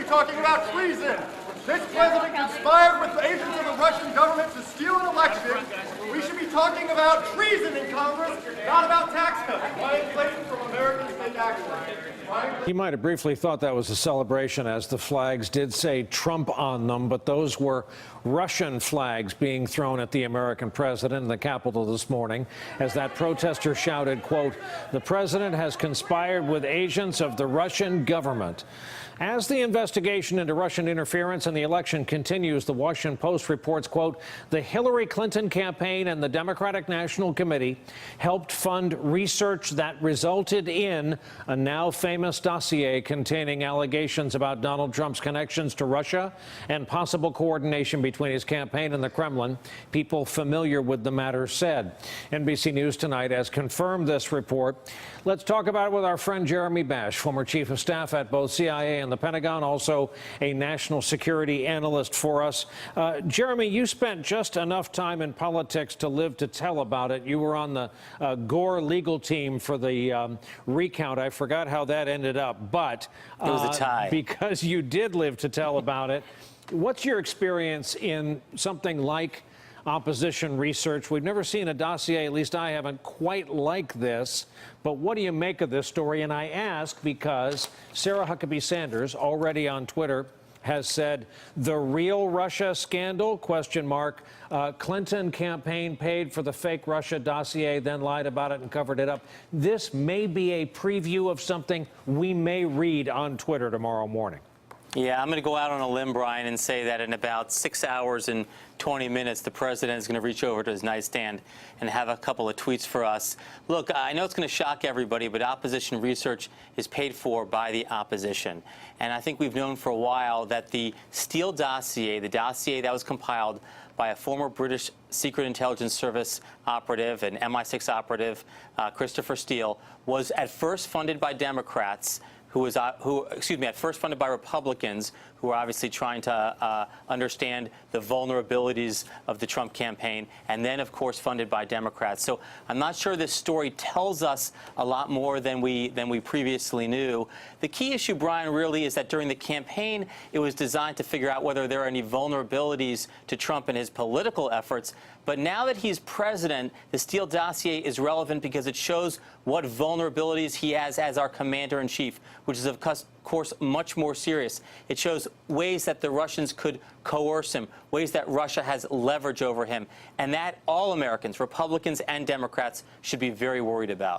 be talking about treason. This president conspired with the agents of the Russian government to steal an election. We should be talking about treason in Congress, not about tax cuts. Why inflation from Americans take action? He might have briefly thought that was a celebration, as the flags did say Trump on them, but those were Russian flags being thrown at the American president in the Capitol this morning as that protester shouted, quote, "The president has conspired with agents of the Russian government." As the investigation into Russian interference in the election continues, the Washington Post reports, quote, "The Hillary Clinton campaign and the Democratic National Committee helped fund research that resulted in a now famous dossier containing allegations about Donald Trump's connections to Russia and possible coordination between his campaign and the Kremlin. People familiar with the matter said." NBC News Tonight has confirmed this report. Let's talk about it with our friend Jeremy Bash, former chief of staff at both CIA and the Pentagon, also a national security analyst for us. Jeremy, you spent just enough time in politics to live to tell about it. You were on the Gore legal team for the recount. I forgot how that ended up, but it was a tie. Because you did live to tell about it. What's your experience in something like opposition research? We've never seen a dossier, at least I haven't, quite like this. But what do you make of this story? And I ask because Sarah Huckabee Sanders, already on Twitter, has said the real Russia scandal, question mark, Clinton campaign paid for the fake Russia dossier, then lied about it and covered it up. This may be a preview of something we may read on Twitter tomorrow morning. Yeah, I'm going to go out on a limb, Brian, and say that in about 6 hours and 20 minutes, the president is going to reach over to his nightstand and have a couple of tweets for us. Look, I know it's going to shock everybody, but opposition research is paid for by the opposition. And I think we've known for a while that the Steele dossier, the dossier that was compiled by a former British Secret Intelligence Service operative, an MI6 operative, Christopher Steele, was at first funded by Democrats, at first funded by Republicans, who are obviously trying to understand the vulnerabilities of the Trump campaign, and then, of course, funded by Democrats. So I'm not sure this story tells us a lot more than we previously knew. The key issue, Brian, really is that during the campaign, it was designed to figure out whether there are any vulnerabilities to Trump and his political efforts. But now that he's president, the Steele dossier is relevant because it shows what vulnerabilities he has as our commander-in-chief, which is, of course, much more serious. It shows ways that the Russians could coerce him, ways that Russia has leverage over him, and that all Americans, Republicans and Democrats, should be very worried about.